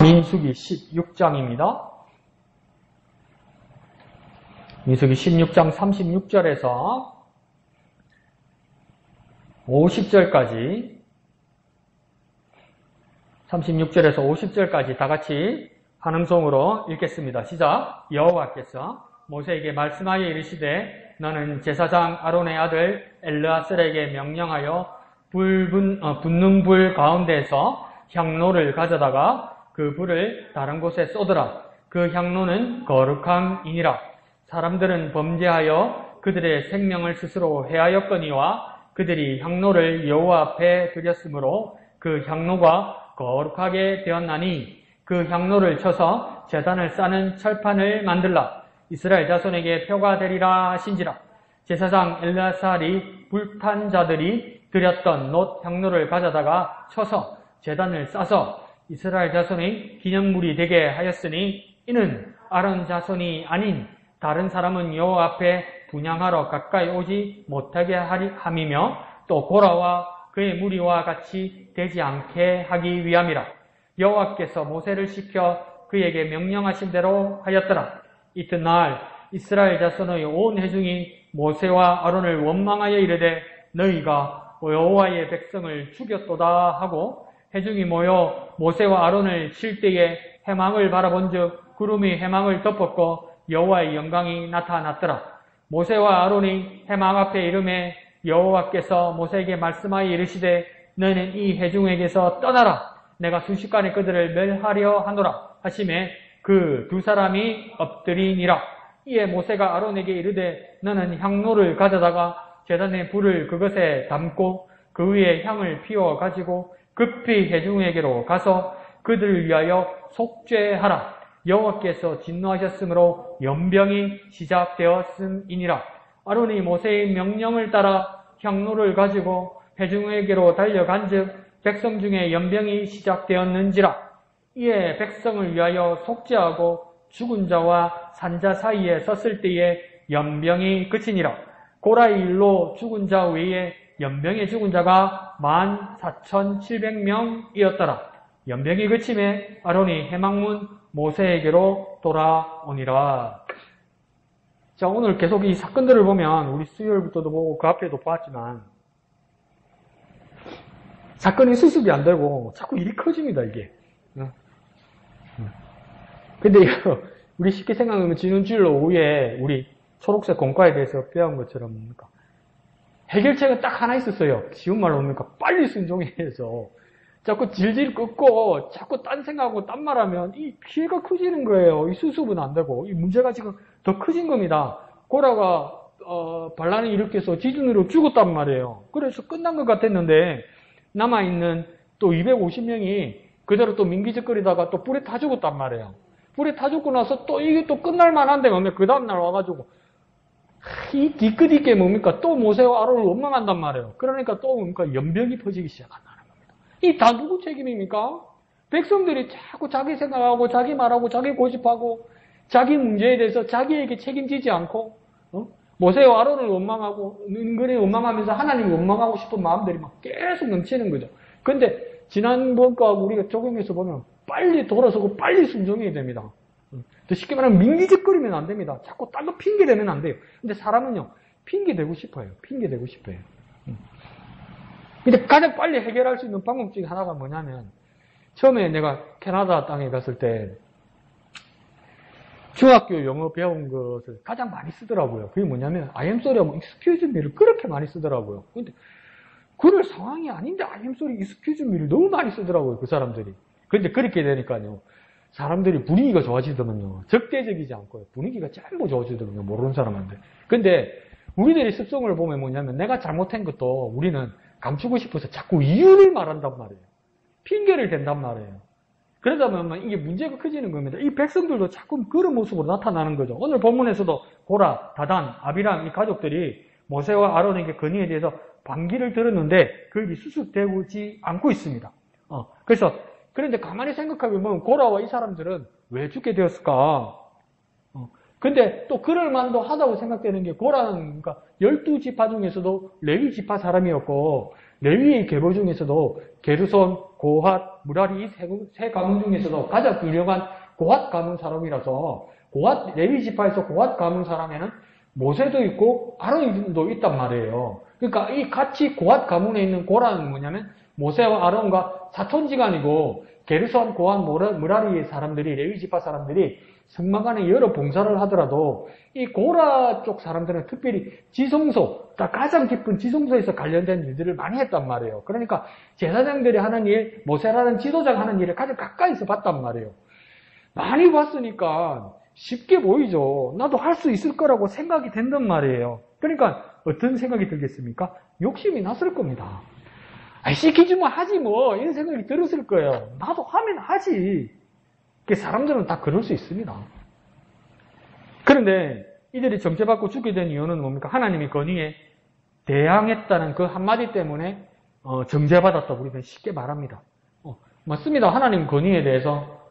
민수기 16장입니다. 민수기 16장 36절에서 50절까지 36절에서 50절까지 다 같이 한음성으로 읽겠습니다. 시작. 여호와께서 모세에게 말씀하여 이르시되 너는 제사장 아론의 아들 엘르아셀에게 명령하여 붙는 불 가운데에서 향로를 가져다가 그 불을 다른 곳에 쏟으라. 그 향로는 거룩함이니라. 사람들은 범죄하여 그들의 생명을 스스로 해하였거니와 그들이 향로를 여호와 앞에 드렸으므로 그 향로가 거룩하게 되었나니 그 향로를 쳐서 제단을 싸는 철판을 만들라. 이스라엘 자손에게 표가 되리라 하신지라. 제사장 엘르아살이 불탄 자들이 드렸던 놋 향로를 가져다가 쳐서 제단을 싸서 이스라엘 자손의 기념물이 되게 하였으니 이는 아론 자손이 아닌 다른 사람은 여호와 앞에 분향하러 가까이 오지 못하게 함이며 또 고라와 그의 무리와 같이 되지 않게 하기 위함이라. 여호와께서 모세를 시켜 그에게 명령하신 대로 하였더라. 이튿날 이스라엘 자손의 온 회중이 모세와 아론을 원망하여 이르되 너희가 여호와의 백성을 죽였도다 하고 회중이 모여 모세와 아론을 칠 때에 해망을 바라본즉 구름이 해망을 덮었고 여호와의 영광이 나타났더라. 모세와 아론이 해망 앞에 이르매 여호와께서 모세에게 말씀하여 이르시되 너는 이 회중에게서 떠나라. 내가 순식간에 그들을 멸하려 하노라 하시매 그 두 사람이 엎드리니라. 이에 모세가 아론에게 이르되 너는 향로를 가져다가 제단의 불을 그것에 담고 그 위에 향을 피워 가지고 급히 회중에게로 가서 그들을 위하여 속죄하라. 여호와께서 진노하셨으므로 연병이 시작되었음이니라. 아론이 모세의 명령을 따라 향로를 가지고 회중에게로 달려간즉 백성 중에 연병이 시작되었는지라. 이에 백성을 위하여 속죄하고 죽은 자와 산자 사이에 섰을 때에 연병이 그치니라. 고라의 일로 죽은 자 외에 연병에 죽은 자가 14,700명이었더라. 연병이 그침에 아론이 해망문 모세에게로 돌아오니라. 자, 오늘 계속 이 사건들을 보면 우리 수요일부터도 보고 그 앞에도 봤지만 사건이 수습이 안 되고 자꾸 일이 커집니다, 이게. 근데 이거 우리 쉽게 생각하면 지난주일 오후에 우리 초록색 공과에 대해서 배운 것처럼 뭡니까? 해결책은 딱 하나 있었어요. 쉬운 말로 뭡니까? 빨리 순종해서 자꾸 질질 끄고 자꾸 딴 생각하고 딴 말하면 이 피해가 커지는 거예요. 이 수습은 안 되고 이 문제가 지금 더 커진 겁니다. 고라가 반란을 일으켜서 지진으로 죽었단 말이에요. 그래서 끝난 것 같았는데 남아있는 또 250명이 그대로 또 민기적거리다가 또 불에 타 죽었단 말이에요. 불에 타 죽고 나서 또 이게 또 끝날 만한데 뭡니까? 그 다음날 와가지고 이 뒤끝있게 뭡니까? 또 모세와 아론을 원망한단 말이에요. 그러니까 또 뭡니까? 연병이 퍼지기 시작한다는 겁니다. 이 다 누구 책임입니까? 백성들이 자꾸 자기 생각하고 자기 말하고 자기 고집하고 자기 문제에 대해서 자기에게 책임지지 않고 모세와 아론을 원망하고 은근히 원망하면서 하나님을 원망하고 싶은 마음들이 막 계속 넘치는 거죠. 근데 지난번과 우리가 적용해서 보면 빨리 돌아서고 빨리 순종해야 됩니다. 더 쉽게 말하면 민기적거리면 안 됩니다. 자꾸 딴 거 핑계 대면 안 돼요. 근데 사람은요, 핑계 대고 싶어요. 핑계 대고 싶어요. 근데 가장 빨리 해결할 수 있는 방법 중에 하나가 뭐냐면, 처음에 내가 캐나다 땅에 갔을 때, 중학교 영어 배운 것을 가장 많이 쓰더라고요. 그게 뭐냐면, I am sorry하고 excuse me를 그렇게 많이 쓰더라고요. 근데, 그럴 상황이 아닌데 I am sorry, excuse me를 너무 많이 쓰더라고요, 그 사람들이. 근데 그렇게 되니까요. 사람들이 분위기가 좋아지더만요. 적대적이지 않고요. 분위기가 전부 좋아지더만요. 모르는 사람한테. 근데 우리들의 습성을 보면 뭐냐면 내가 잘못한 것도 우리는 감추고 싶어서 자꾸 이유를 말한단 말이에요. 핑계를 댄단 말이에요. 그러다 보면 이게 문제가 커지는 겁니다. 이 백성들도 자꾸 그런 모습으로 나타나는 거죠. 오늘 본문에서도 고라, 다단, 아비람 이 가족들이 모세와 아론에게 건의에 대해서 반기를 들었는데 그 일이 수습되지 않고 있습니다. 그런데 가만히 생각해보면 고라와 이 사람들은 왜 죽게 되었을까? 근데 또 그럴 만도 하다고 생각되는 게 고라는 그러니까 12지파 중에서도 레위 지파 사람이었고 레위의 계보 중에서도 게르손, 고핫, 무라리 이 세 가문 중에서도 가장 유명한 고핫 가문 사람이라서 레위 지파에서 고핫 가문 사람에는 모세도 있고 아론도 있단 말이에요. 그러니까 이 같이 고핫 가문에 있는 고라는 뭐냐면 모세와 아론과 사촌지간이고 게르손, 고핫, 무라리의 사람들이 레위 지파 사람들이 성막안에 여러 봉사를 하더라도 이 고라 쪽 사람들은 특별히 지성소, 가장 깊은 지성소에서 관련된 일들을 많이 했단 말이에요. 그러니까 제사장들이 하는 일, 모세라는 지도자가 하는 일을 가장 가까이서 봤단 말이에요. 많이 봤으니까 쉽게 보이죠. 나도 할 수 있을 거라고 생각이 된단 말이에요. 그러니까 어떤 생각이 들겠습니까? 욕심이 났을 겁니다. 시키지만 하지 뭐 이런 생각이 들었을 거예요. 나도 하면 하지. 사람들은 다 그럴 수 있습니다. 그런데 이들이 정죄받고 죽게 된 이유는 뭡니까? 하나님이 건의에 대항했다는 그 한마디 때문에 정죄받았다고 우리는 쉽게 말합니다. 맞습니다. 하나님 건의에 대해서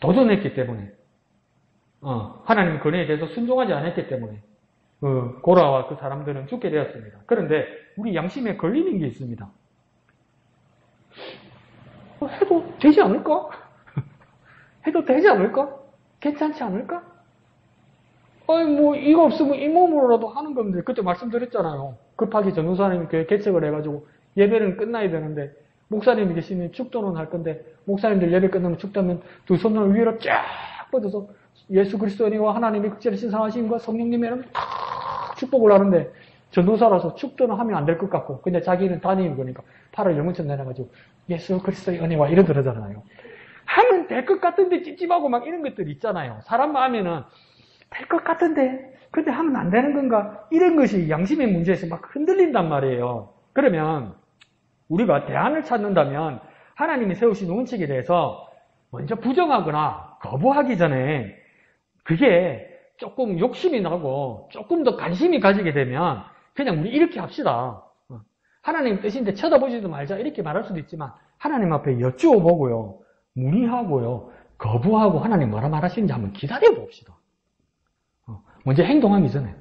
도전했기 때문에 하나님 건의에 대해서 순종하지 않았기 때문에 고라와 그 사람들은 죽게 되었습니다. 그런데 우리 양심에 걸리는 게 있습니다. 해도 되지 않을까? 해도 되지 않을까? 괜찮지 않을까? 이거 없으면 이 몸으로라도 하는 건데, 그때 말씀드렸잖아요. 급하게 전도사님이 교회 개척을 해가지고 예배는 끝나야 되는데, 목사님이 계시면 축도는 할 건데, 목사님들 예배 끝나면 축도하면 두 손을 위로 쫙 뻗어서 예수 그리스도의 은혜와 하나님의 극진하신 사랑하심과 성령님의 이름으로 다 축복을 하는데, 전도사라서 축도는 하면 안 될 것 같고, 근데 자기는 담임이 그러니까 팔을 영문처럼 내려가지고 예수 그리스도의 은혜와 이런 그러잖아요. 하면 될 것 같은데 찝찝하고 막 이런 것들 있잖아요. 사람 마음에는 될 것 같은데 근데 하면 안 되는 건가? 이런 것이 양심의 문제에서 막 흔들린단 말이에요. 그러면 우리가 대안을 찾는다면 하나님이 세우신 원칙에 대해서 먼저 부정하거나 거부하기 전에 그게 조금 욕심이 나고 조금 더 관심이 가지게 되면 그냥 우리 이렇게 합시다. 하나님 뜻인데 쳐다보지도 말자 이렇게 말할 수도 있지만 하나님 앞에 여쭈어보고요. 문의하고요. 거부하고 하나님 뭐라 말하시는지 한번 기다려봅시다. 먼저 행동하기 전에.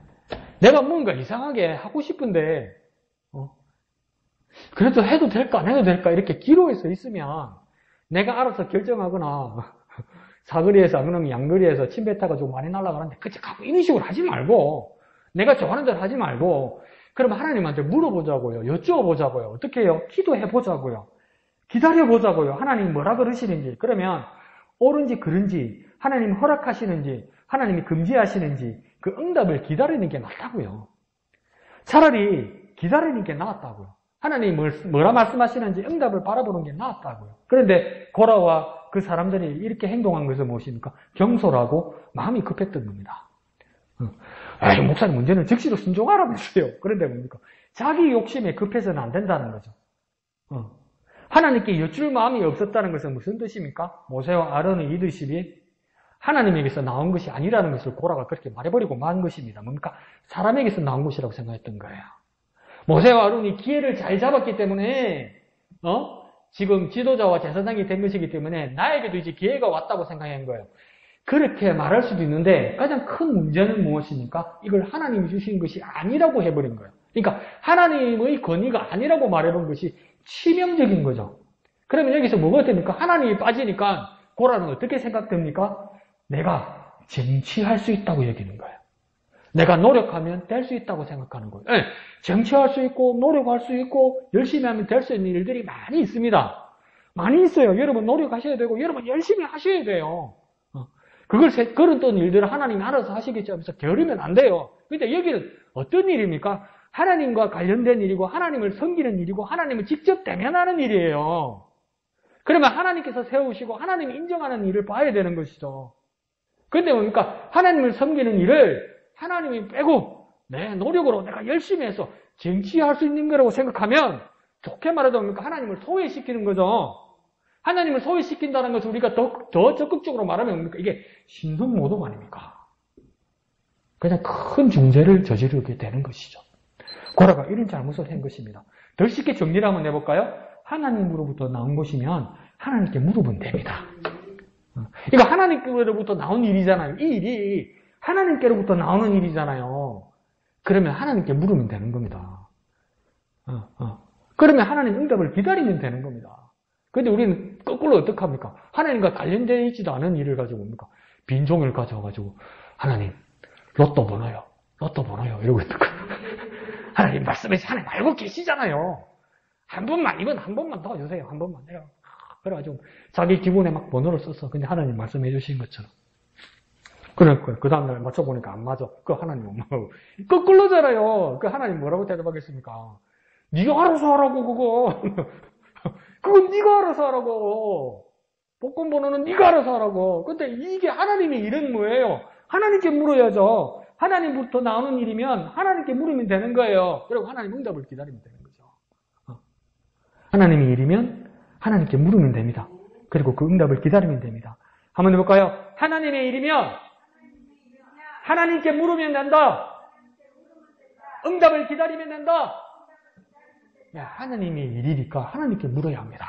내가 뭔가 이상하게 하고 싶은데 그래도 해도 될까 안 해도 될까 이렇게 기로에서 있으면 내가 알아서 결정하거나 사거리에서 아니면 양거리에서 침뱉다가 좀 많이 날아가는데 그치 가고 이런 식으로 하지 말고 내가 좋아하는 대로 하지 말고 그럼 하나님한테 물어보자고요. 여쭈어보자고요. 어떻게 해요? 기도해보자고요. 기다려보자고요. 하나님 뭐라 그러시는지. 그러면 옳은지 그른지 하나님 허락하시는지 하나님이 금지하시는지 그 응답을 기다리는 게 낫다고요. 차라리 기다리는 게 낫다고요. 하나님이 뭐라 말씀하시는지 응답을 바라보는 게 낫다고요. 그런데 고라와 그 사람들이 이렇게 행동한 것은 무엇입니까? 경솔하고 마음이 급했던 겁니다. 목사님 문제는 즉시로 순종하라면서요. 그런데 뭡니까? 자기 욕심에 급해서는 안 된다는 거죠. 하나님께 여쭐 마음이 없었다는 것은 무슨 뜻입니까? 모세와 아론의 리더십이 하나님에게서 나온 것이 아니라는 것을 고라가 그렇게 말해버리고 만 것입니다. 뭡니까? 사람에게서 나온 것이라고 생각했던 거예요. 모세와 아론이 기회를 잘 잡았기 때문에 지금 지도자와 제사장이 된 것이기 때문에 나에게도 이제 기회가 왔다고 생각한 거예요. 그렇게 말할 수도 있는데 가장 큰 문제는 무엇입니까? 이걸 하나님이 주신 것이 아니라고 해버린 거예요. 그러니까 하나님의 권위가 아니라고 말해본 것이 치명적인 거죠. 그러면 여기서 뭐가 됩니까? 하나님이 빠지니까 고라는 어떻게 생각됩니까? 내가 쟁취할 수 있다고 여기는 거예요. 내가 노력하면 될 수 있다고 생각하는 거예요. 네, 쟁취할 수 있고 노력할 수 있고 열심히 하면 될 수 있는 일들이 많이 있습니다. 많이 있어요. 여러분 노력하셔야 되고 여러분 열심히 하셔야 돼요. 그런 또 일들을 하나님이 알아서 하시겠죠 하면서 게으르면 안 돼요. 근데 여기는 어떤 일입니까? 하나님과 관련된 일이고 하나님을 섬기는 일이고 하나님을 직접 대면하는 일이에요. 그러면 하나님께서 세우시고 하나님이 인정하는 일을 봐야 되는 것이죠. 근데 뭡니까? 하나님을 섬기는 일을 하나님이 빼고 내 노력으로 내가 열심히 해서 쟁취할 수 있는 거라고 생각하면 좋게 말해도 뭡니까? 하나님을 소외시키는 거죠. 하나님을 소외시킨다는 것을 우리가 더 적극적으로 말하면 뭡니까? 이게 신성모독 아닙니까? 그냥 큰 중죄를 저지르게 되는 것이죠. 고라가 이런 잘못을 한 것입니다. 더 쉽게 정리를 한번 해볼까요? 하나님으로부터 나온 것이면 하나님께 물으면 됩니다. 이거 하나님께로부터 나온 일이잖아요. 이 일이 하나님께로부터 나오는 일이잖아요. 그러면 하나님께 물으면 되는 겁니다. 그러면 하나님 응답을 기다리면 되는 겁니다. 근데 우리는 거꾸로 어떡합니까? 하나님과 관련되어 있지도 않은 일을 가지고 뭡니까? 빈종을 가져와가지고 하나님 로또 번호요. 이러고 있는 거예요. 하나님 말씀해서 하나님 알고 계시잖아요. 한 번만, 이건 한 번만 도와주세요. 한 번만. 내가. 그래가지고 자기 기분에 막 번호를 썼어. 근데 하나님 말씀해 주신 것처럼. 그러니까 그 다음날 맞춰보니까 안 맞아. 그 하나님 엄마고. 거꾸로잖아요. 그 하나님 뭐라고 대답하겠습니까? 네가 알아서 하라고 그거. 그건 네가 알아서 하라고. 복권 번호는 네가 알아서 하라고. 근데 이게 하나님의 일은 뭐예요? 하나님께 물어야죠. 하나님부터 나오는 일이면 하나님께 물으면 되는 거예요. 그리고 하나님 응답을 기다리면 되는 거죠. 하나님의 일이면 하나님께 물으면 됩니다. 그리고 그 응답을 기다리면 됩니다. 한번 해볼까요? 하나님의 일이면 하나님께 물으면 된다. 응답을 기다리면 된다. 하나님의 일이니까 하나님께 물어야 합니다.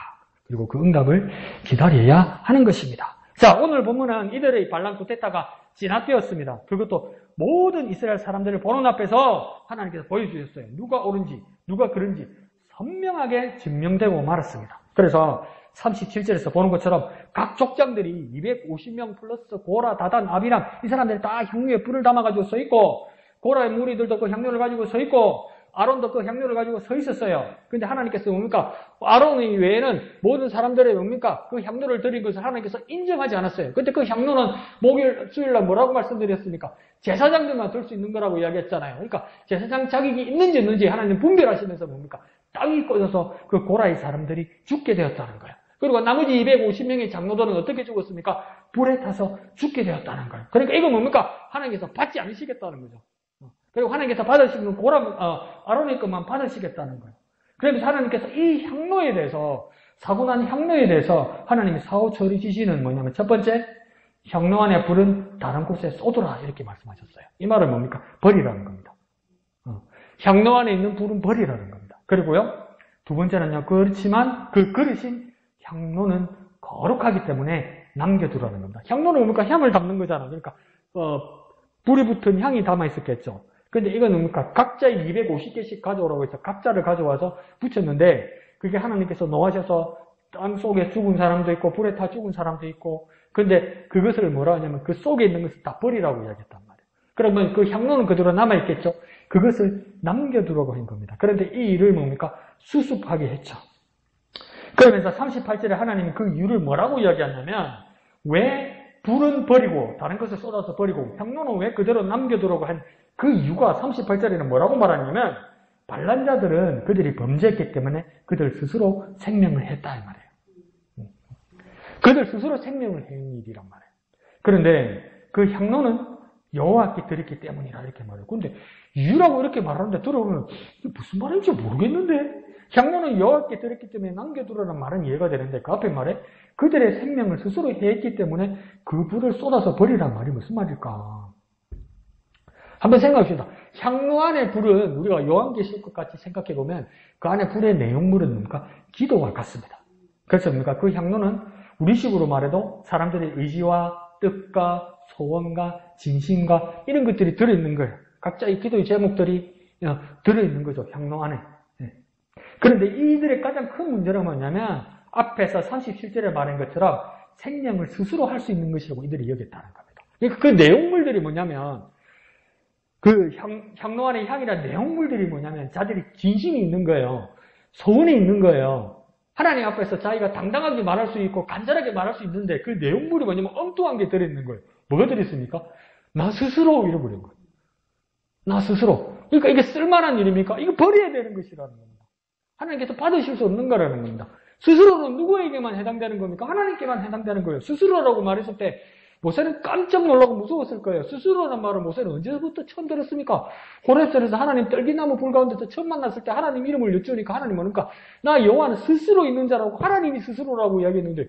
그리고 그 응답을 기다려야 하는 것입니다. 자, 오늘 본문은 이들의 반란 쿠데타가 진압되었습니다. 그것도 모든 이스라엘 사람들을 보는 앞에서 하나님께서 보여주셨어요. 누가 옳은지, 누가 그른지 선명하게 증명되고 말았습니다. 그래서 37절에서 보는 것처럼 각 족장들이 250명 플러스 고라, 다단, 아비람 이 사람들이 다 향료에 불을 담아가지고 서 있고 고라의 무리들도 그 향료를 가지고 서 있고 아론도 그 향료를 가지고 서 있었어요. 근데 하나님께서 뭡니까? 아론 외에는 모든 사람들의 뭡니까? 그 향료를 드린 것을 하나님께서 인정하지 않았어요. 근데 그 향료는 목요일, 수요일날 뭐라고 말씀드렸습니까? 제사장들만 들 수 있는 거라고 이야기했잖아요. 그러니까 제사장 자격이 있는지 없는지 하나님 분별하시면서 뭡니까? 땅이 꺼져서 그 고라의 사람들이 죽게 되었다는 거예요. 그리고 나머지 250명의 장로들은 어떻게 죽었습니까? 불에 타서 죽게 되었다는 거예요. 그러니까 이거 뭡니까? 하나님께서 받지 않으시겠다는 거죠. 그리고 하나님께서 받으시는 아론의 것만 받으시겠다는 거예요. 그래서 하나님께서 이 향로에 대해서, 사고 난 향로에 대해서 하나님이 사후 처리 지시는 뭐냐면 첫 번째, 향로 안에 불은 다른 곳에 쏟으라 이렇게 말씀하셨어요. 이 말은 뭡니까? 버리라는 겁니다. 향로 안에 있는 불은 버리라는 겁니다. 그리고요, 두 번째는요, 그렇지만 그 그릇인 향로는 거룩하기 때문에 남겨두라는 겁니다. 향로는 뭡니까? 향을 담는 거잖아. 그러니까 불이 붙은 향이 담아 있었겠죠. 근데 이건 뭡니까? 각자의 250개씩 가져오라고 해서 각자를 가져와서 붙였는데 그게 하나님께서 노하셔서 땅 속에 죽은 사람도 있고 불에 타 죽은 사람도 있고 근데 그것을 뭐라 하냐면 그 속에 있는 것을 다 버리라고 이야기했단 말이에요. 그러면 그 향로는 그대로 남아있겠죠. 그것을 남겨두라고 한 겁니다. 그런데 이 일을 뭡니까? 수습하게 했죠. 그러면서 38절에 하나님이 그 이유를 뭐라고 이야기하냐면 왜 불은 버리고 다른 것을 쏟아서 버리고 향로는 왜 그대로 남겨두라고 한 그 이유가 38절에는 뭐라고 말하냐면 반란자들은 그들이 범죄했기 때문에 그들 스스로 생명을 했다 이 말이에요. 그들 스스로 생명을 한 일이란 말이에요. 그런데 그 향로는 여호와께 드렸기 때문이라 이렇게 말해요. 근데 이유라고 이렇게 말하는데 들어보면 무슨 말인지 모르겠는데 향로는 여호와께 드렸기 때문에 남겨두라는 말은 이해가 되는데 그 앞에 말에 그들의 생명을 스스로 해했기 때문에 그 불을 쏟아서 버리란 말이 무슨 말일까? 한번 생각합시다. 향로 안에 불은 우리가 요한계시록 같이 생각해보면 그 안에 불의 내용물은 뭡니까? 기도와 같습니다. 그래서 뭡니까? 그 향로는 우리식으로 말해도 사람들의 의지와 뜻과 소원과 진심과 이런 것들이 들어있는 거예요. 각자의 기도의 제목들이 들어있는 거죠. 향로 안에. 그런데 이들의 가장 큰 문제는 뭐냐면 앞에서 37절에 말한 것처럼 생명을 스스로 할 수 있는 것이라고 이들이 여겼다는 겁니다. 그러니까 그 내용물들이 뭐냐면 그 향로 안의 향이라는 내용물들이 뭐냐면 자들이 진심이 있는 거예요. 소원이 있는 거예요. 하나님 앞에서 자기가 당당하게 말할 수 있고 간절하게 말할 수 있는데 그 내용물이 뭐냐면 엉뚱한 게 들어있는 거예요. 뭐가 들어있습니까? 나 스스로 잃어버린 거예요. 나 스스로. 그러니까 이게 쓸만한 일입니까? 이거 버려야 되는 것이라는 겁니다. 하나님께서 받으실 수 없는 거라는 겁니다. 스스로는 누구에게만 해당되는 겁니까? 하나님께만 해당되는 거예요. 스스로라고 말했을 때 모세는 깜짝 놀라고 무서웠을 거예요. 스스로라는 말을 모세는 언제부터 처음 들었습니까? 호렙산에서 하나님 떨기나무 불 가운데서 처음 만났을 때 하나님 이름을 여쭈니까 하나님 뭐니까 나 여호와는 스스로 있는 자라고 하나님이 스스로라고 이야기했는데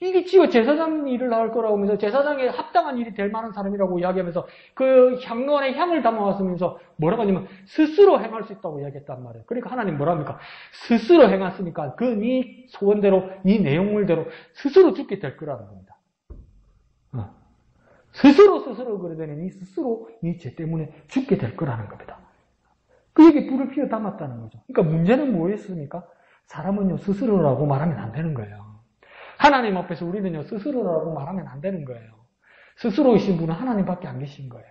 이게 지가 제사장 일을 할 거라고 하면서 제사장에 합당한 일이 될 만한 사람이라고 이야기하면서 그 향로 안에 향을 담아왔으면서 뭐라고 하냐면 스스로 행할 수 있다고 이야기했단 말이에요. 그러니까 하나님 뭐라 합니까? 스스로 행했으니까 그 네 소원대로 네 내용물대로 스스로 죽게 될 거라는 겁니다. 스스로 그러더니 네 스스로 네 죄 때문에 죽게 될 거라는 겁니다. 그에게 불을 피워 담았다는 거죠. 그러니까 문제는 뭐였습니까? 사람은요, 스스로라고 말하면 안 되는 거예요. 하나님 앞에서 우리는요, 스스로라고 말하면 안 되는 거예요. 스스로이신 분은 하나님밖에 안 계신 거예요.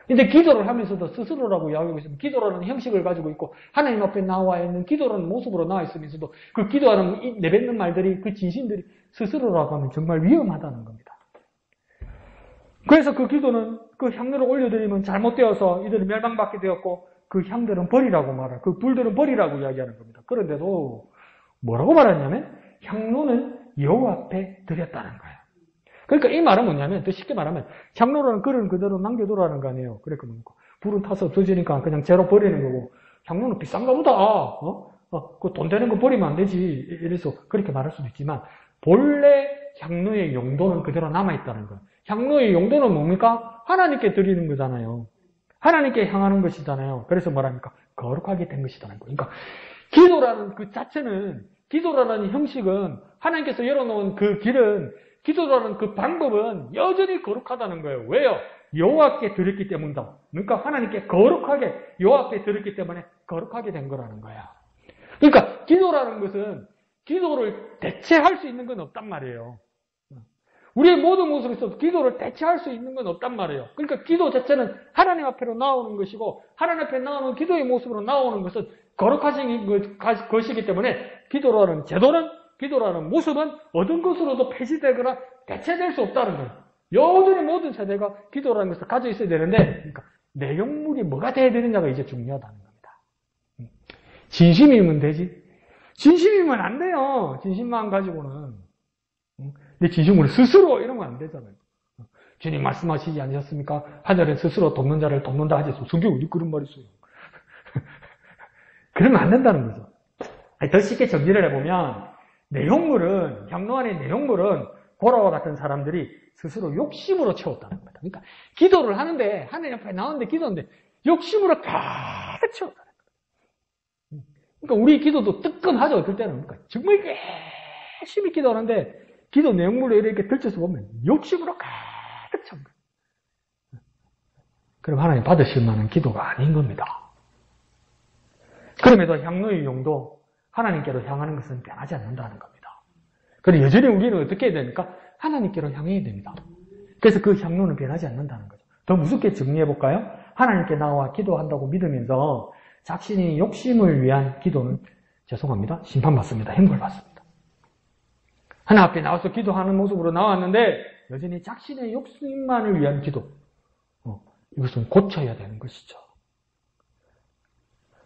근데 기도를 하면서도 스스로라고 이야기하고 있으면 기도라는 형식을 가지고 있고 하나님 앞에 나와 있는 기도라는 모습으로 나와 있으면서도 그 기도하는 내뱉는 말들이 그 진심들이 스스로라고 하면 정말 위험하다는 겁니다. 그래서 그 기도는 그 향로를 올려드리면 잘못되어서 이들은 멸망받게 되었고 그 향들은 버리라고 말하고 그 불들은 버리라고 이야기하는 겁니다. 그런데도 뭐라고 말하냐면 향로는 여호와 앞에 드렸다는 거예요. 그러니까 이 말은 뭐냐면 더 쉽게 말하면 향로라는 글은 그대로 남겨두라는 거 아니에요. 그러니까 불은 타서 없어지니까 그냥 재로 버리는 거고 향로는 비싼가 보다. 그 돈 되는 거 버리면 안 되지. 이래서 그렇게 말할 수도 있지만 본래 향로의 용도는 그대로 남아있다는 거예요. 향로의 용도는 뭡니까? 하나님께 드리는 거잖아요. 하나님께 향하는 것이잖아요. 그래서 뭐랍니까? 거룩하게 된 것이라는 거예요. 그러니까 기도라는 그 자체는 기도라는 형식은 하나님께서 열어놓은 그 길은 기도라는 그 방법은 여전히 거룩하다는 거예요. 왜요? 여호와께 드렸기 때문이다. 그러니까 하나님께 거룩하게 여호와 앞에 드렸기 때문에 거룩하게 된 거라는 거야. 그러니까 기도라는 것은 기도를 대체할 수 있는 건 없단 말이에요. 우리의 모든 모습에서 기도를 대체할 수 있는 건 없단 말이에요. 그러니까 기도 자체는 하나님 앞으로 나오는 것이고 하나님 앞에 나오는 기도의 모습으로 나오는 것은 거룩하신 것이기 때문에 기도라는 제도는 기도라는 모습은 어떤 것으로도 폐지되거나 대체될 수 없다는 거예요. 여전히 모든 세대가 기도라는 것을 가지고 있어야 되는데 그러니까 내용물이 뭐가 돼야 되느냐가 이제 중요하다는 겁니다. 진심이면 되지. 진심이면 안 돼요. 진심만 가지고는. 내 진심으로 스스로 이러면 안 되잖아요. 주님 말씀하시지 않으셨습니까? 하늘은 스스로 돕는 자를 돕는다 하지. 성경에 어디 그런 말이 있어요. 그러면 안 된다는 거죠. 더 쉽게 정리를 해보면 내용물은 향로 안의 내용물은 고라와 같은 사람들이 스스로 욕심으로 채웠다는 겁니다. 그러니까 기도를 하는데 하나님 앞에 나오는데 기도하는데 욕심으로 가득 채웠다는 거예요. 그러니까 우리 기도도 뜨끔하죠. 어떨 때는 그러니까 정말 열심히 기도하는데 기도 내용물로 이렇게 들춰서 보면 욕심으로 가득 찬 거예요. 그럼 하나님 받으실 만한 기도가 아닌 겁니다. 그럼에도 향로의 용도 하나님께로 향하는 것은 변하지 않는다는 겁니다. 그리고 여전히 우리는 어떻게 해야 됩니까? 하나님께로 향해야 됩니다. 그래서 그 향로는 변하지 않는다는 거죠. 더 무섭게 정리해 볼까요? 하나님께 나와 기도한다고 믿으면서 자신의 욕심을 위한 기도는 죄송합니다. 심판받습니다. 형벌받습니다. 하나님 앞에 나와서 기도하는 모습으로 나왔는데 여전히 자신의 욕심만을 위한 기도 이것은 고쳐야 되는 것이죠.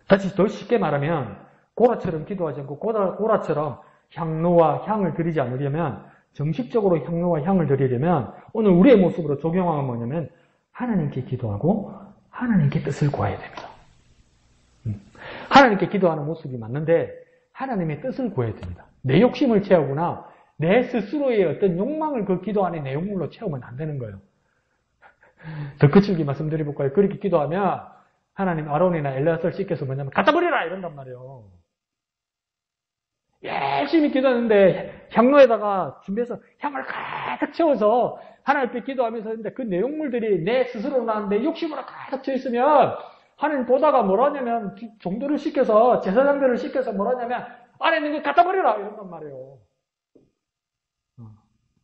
다시 더 쉽게 말하면 고라처럼 기도하지 않고 고라처럼 향로와 향을 드리지 않으려면 정식적으로 향로와 향을 드리려면 오늘 우리의 모습으로 적용하면 뭐냐면 하나님께 기도하고 하나님께 뜻을 구해야 됩니다. 하나님께 기도하는 모습이 맞는데 하나님의 뜻을 구해야 됩니다. 내 욕심을 채우거나 내 스스로의 어떤 욕망을 그 기도 안에 내용물로 채우면 안 되는 거예요. 더 거칠게 말씀드려볼까요? 그렇게 기도하면 하나님 아론이나 엘레아사를 씻겨서 뭐냐면 갖다 버리라 이런단 말이에요. 열심히 기도하는데 향로에다가 준비해서 향을 가득 채워서 하나님 앞에 기도하면서 했는데 그 내용물들이 내 스스로 나는데 욕심으로 가득 채워 있으면 하나님 보다가 뭐라냐면 종들을 시켜서 제사장들을 시켜서 뭐라냐면 안에 있는 거 갖다 버리라 이런단 말이에요.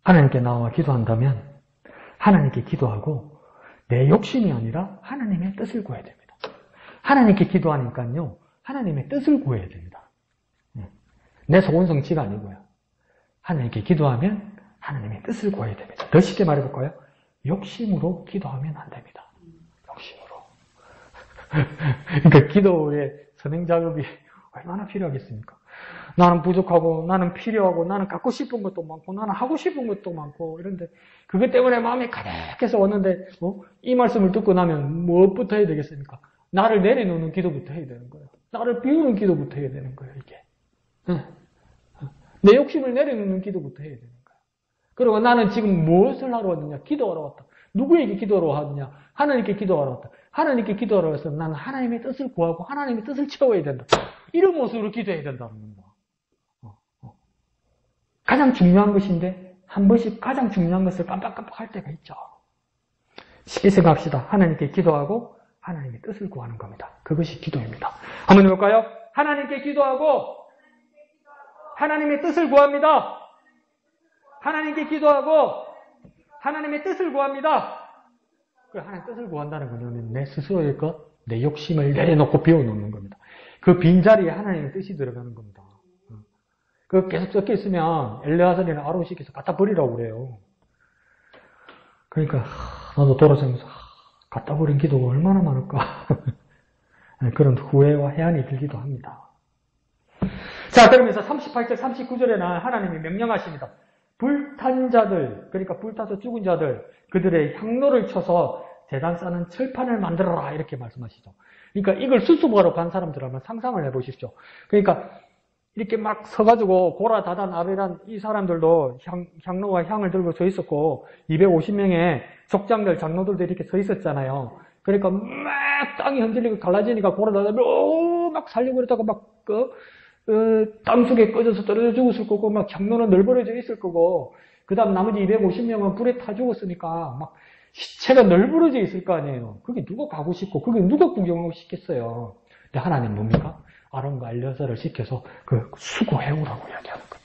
하나님께 나와 기도한다면 하나님께 기도하고 내 욕심이 아니라 하나님의 뜻을 구해야 됩니다. 하나님께 기도하니까요 하나님의 뜻을 구해야 됩니다. 내 소원성취가 아니고요. 하나님께 기도하면 하나님의 뜻을 구해야 됩니다. 더 쉽게 말해볼까요? 욕심으로 기도하면 안 됩니다. 욕심으로. 그러니까 기도의 선행작업이 얼마나 필요하겠습니까? 나는 부족하고 나는 필요하고 나는 갖고 싶은 것도 많고 나는 하고 싶은 것도 많고 이런데 그것 때문에 마음이 가득해서 왔는데 이 말씀을 듣고 나면 무엇부터 해야 되겠습니까? 나를 내려놓는 기도부터 해야 되는 거예요. 나를 비우는 기도부터 해야 되는 거예요. 이게. 내 욕심을 내려놓는 기도부터 해야 되는 거예요. 그리고 나는 지금 무엇을 하러 왔느냐? 기도하러 왔다. 누구에게 기도하러 왔느냐? 하나님께 기도하러 왔다. 하나님께 기도하러 와서 나는 하나님의 뜻을 구하고 하나님의 뜻을 채워야 된다. 이런 모습으로 기도해야 된다는 겁니다. 가장 중요한 것인데 한 번씩 가장 중요한 것을 깜빡깜빡 할 때가 있죠. 쉽게 생각합시다. 하나님께 기도하고 하나님의 뜻을 구하는 겁니다. 그것이 기도입니다. 한번 해볼까요? 하나님께 기도하고 하나님의 뜻을 구합니다. 하나님께 기도하고 하나님의 뜻을 구합니다. 그 하나님의 뜻을 구한다는 거는 내 스스로의 것, 내 욕심을 내려놓고 비워놓는 겁니다. 그 빈자리에 하나님의 뜻이 들어가는 겁니다. 그 계속 섞여 있으면 엘레아살이나 아론시켜서 갖다 버리라고 그래요. 그러니까 나도 돌아서면서 갖다 버린 기도가 얼마나 많을까. 그런 후회와 해안이 들기도 합니다. 자, 그러면서 38절, 39절에는 하나님이 명령하십니다. 불탄 자들, 그러니까 불타서 죽은 자들, 그들의 향로를 쳐서 제단 쌓는 철판을 만들어라 이렇게 말씀하시죠. 그러니까 이걸 수습하러 간 사람들 한번 상상을 해보십시오. 그러니까 이렇게 막 서가지고 고라, 다단, 아벨한 이 사람들도 향로와 향을 들고 서 있었고 250명의 족장들, 장로들도 이렇게 서 있었잖아요. 그러니까 막 땅이 흔들리고 갈라지니까 고라, 다단, 막 살려고 그러다가 막 땅속에 꺼져서 떨어져 죽었을 거고 막 향로는 널브러져 있을 거고 그 다음 나머지 250명은 불에 타 죽었으니까 막 시체가 널브러져 있을 거 아니에요. 그게 누가 가고 싶고 그게 누가 구경하고 싶겠어요. 근데 하나님 뭡니까? 아론과 엘레아살을 시켜서 그 수고해오라고 이야기하는 거예요.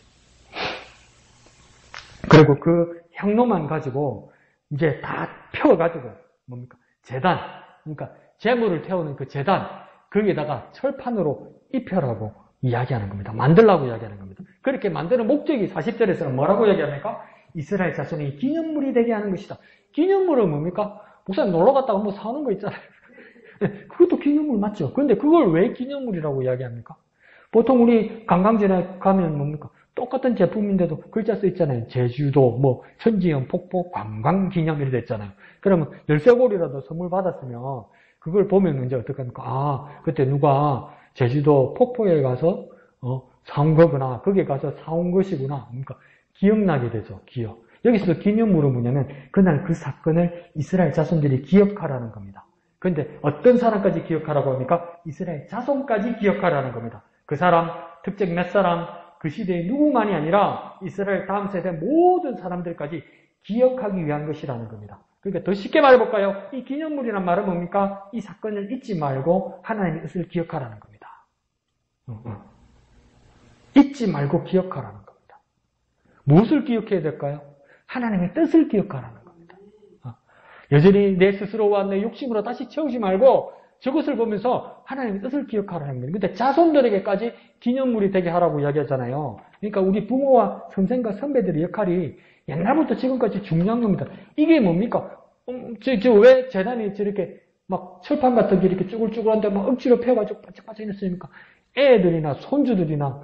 그리고 그 향로만 가지고 이제 다 펴가지고 뭡니까? 제단, 그러니까 재물을 태우는 그 제단 거기에다가 철판으로 입혀라고 이야기하는 겁니다. 만들라고 이야기하는 겁니다. 그렇게 만드는 목적이 40절에서는 뭐라고 이야기합니까? 이스라엘 자손이 기념물이 되게 하는 것이다. 기념물은 뭡니까? 목사님 놀러 갔다가 뭐 사오는 거 있잖아요. 그것도 기념물 맞죠? 그런데 그걸 왜 기념물이라고 이야기합니까? 보통 우리 관광지에 가면 뭡니까? 똑같은 제품인데도 글자 써 있잖아요. 제주도, 뭐, 천지연, 폭포, 관광기념 이렇게 됐잖아요. 그러면 열쇠고리라도 선물 받았으면 그걸 보면 이제 어떻게 합니까? 아, 그때 누가 제주도 폭포에 가서, 사온 거구나. 거기에 가서 사온 것이구나. 그러니까 기억나게 되죠. 기억. 여기서 기념물은 뭐냐면 그날 그 사건을 이스라엘 자손들이 기억하라는 겁니다. 그런데 어떤 사람까지 기억하라고 합니까? 이스라엘 자손까지 기억하라는 겁니다. 그 사람, 특정 몇 사람, 그 시대의 누구만이 아니라 이스라엘 다음 세대 모든 사람들까지 기억하기 위한 것이라는 겁니다. 그러니까 더 쉽게 말해볼까요? 이 기념물이란 말은 뭡니까? 이 사건을 잊지 말고 하나님의 뜻을 기억하라는 겁니다. 잊지 말고 기억하라는 겁니다. 무엇을 기억해야 될까요? 하나님의 뜻을 기억하라는 겁니다. 여전히 내 스스로와 내 욕심으로 다시 채우지 말고 저것을 보면서 하나님의 뜻을 기억하라는 겁니다. 근데 자손들에게까지 기념물이 되게 하라고 이야기하잖아요. 그러니까 우리 부모와 선생과 선배들의 역할이 옛날부터 지금까지 중요한 겁니다. 이게 뭡니까? 왜 재단이 저렇게 막 철판 같은 게 이렇게 쭈글쭈글한데 막 억지로 펴가지고 바짝바짝 했습니까? 애들이나 손주들이나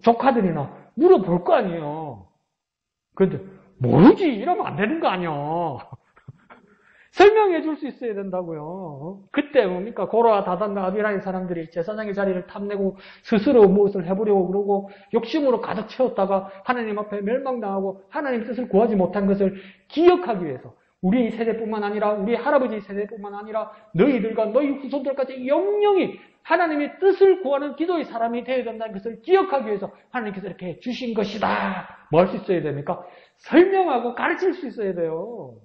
조카들이나 물어볼 거 아니에요. 그런데 모르지 이러면 안 되는 거 아니에요. 설명해 줄 수 있어야 된다고요. 그때 뭡니까? 고라, 다단과 아비라의 사람들이 제사장의 자리를 탐내고 스스로 무엇을 해보려고 그러고 욕심으로 가득 채웠다가 하나님 앞에 멸망당하고 하나님 뜻을 구하지 못한 것을 기억하기 위해서 우리 세대뿐만 아니라 우리 할아버지 세대뿐만 아니라 너희들과 너희 후손들까지 영영이 하나님의 뜻을 구하는 기도의 사람이 되어야 된다는 것을 기억하기 위해서 하나님께서 이렇게 주신 것이다. 뭐 할 수 있어야 됩니까? 설명하고 가르칠 수 있어야 돼요.